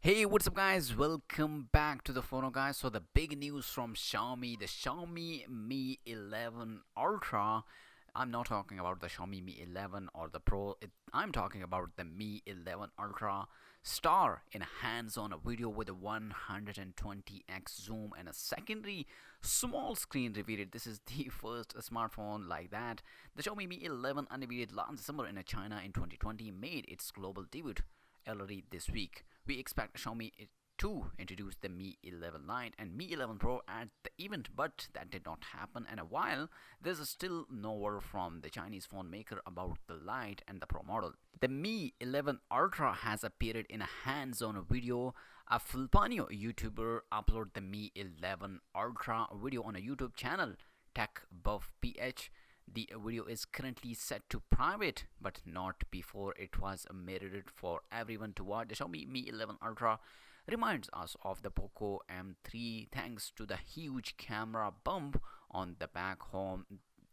Hey, what's up, guys? Welcome back to the TheFonoGuy. So, the big news from Xiaomi, the Xiaomi Mi 11 Ultra. I'm not talking about the Xiaomi Mi 11 or the Pro. I'm talking about the Mi 11 Ultra star in a hands-on video with a 120x zoom and a secondary small screen revealed. This is the first smartphone like that. The Xiaomi Mi 11 unveiled last December in China in 2020 made its global debut early this week. We expect Xiaomi to introduce the Mi 11 Lite and Mi 11 Pro at the event, but that did not happen. And while there's still no word from the Chinese phone maker about the Lite and the Pro model, the Mi 11 Ultra has appeared in a hands-on video. A Filipino YouTuber uploaded the Mi 11 Ultra video on a YouTube channel, Tech Buff PH. The video is currently set to private, but not before it was made for everyone to watch. The Xiaomi Mi 11 Ultra reminds us of the Poco M3 thanks to the huge camera bump on the back home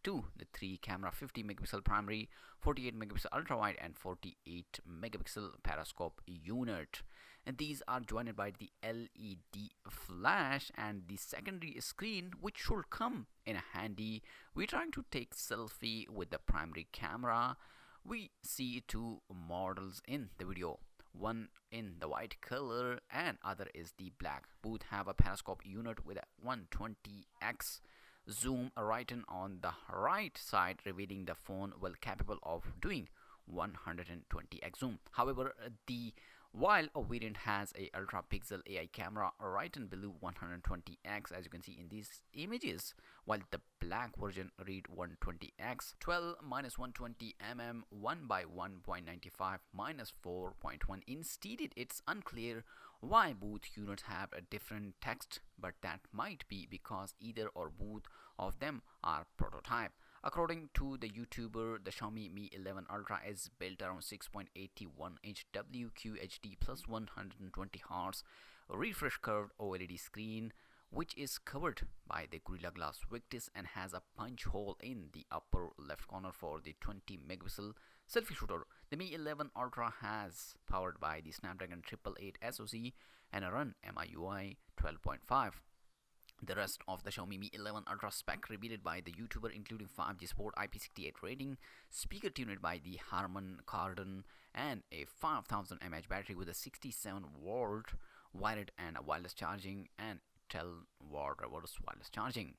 to the 3 camera 50 megapixel primary, 48 megapixel ultra wide and 48 megapixel periscope unit, and these are joined by the LED flash and the secondary screen, which should come in handy. We're trying to take selfie with the primary camera. We see two models in the video, one in the white color and other is the black. Both have a periscope unit with a 120x zoom written on the right side, revealing the phone well capable of doing 120x zoom. However, the while a variant has a ultra pixel AI camera right in below 120x, as you can see in these images, while the black version read 120x 12 minus 120 mm 1 by 1.95 minus 4.1. Instead, it's unclear why both units have a different text, but that might be because either or both of them are prototype. According to the YouTuber, the Xiaomi Mi 11 Ultra is built around 6.81-inch WQHD plus 120 Hz refresh curved OLED screen, which is covered by the Gorilla Glass Victus and has a punch hole in the upper left corner for the 20 megapixel selfie shooter. The Mi 11 Ultra has powered by the Snapdragon 888 SoC and a run MIUI 12.5. The rest of the Xiaomi Mi 11 Ultra spec revealed by the YouTuber, including 5G Sport IP68 rating, speaker tuned by the Harman Kardon, and a 5000 mAh battery with a 67-watt wired and a wireless charging and 12-watt reverse wireless charging.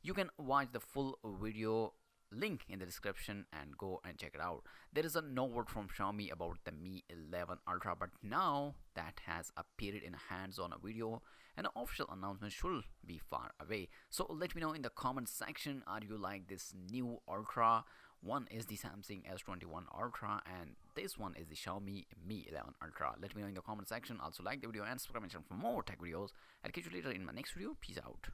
You can watch the full video link in the description and go and check it out. There is a no word from Xiaomi about the Mi 11 Ultra, but now that has appeared in a hands-on video, an official announcement should be far away. So let me know in the comment section, are you like this new Ultra? One is the Samsung S21 Ultra and this one is the Xiaomi Mi 11 Ultra. Let me know in the comment section. Also like the video and subscribe for more tech videos. I'll catch you later in my next video. Peace out.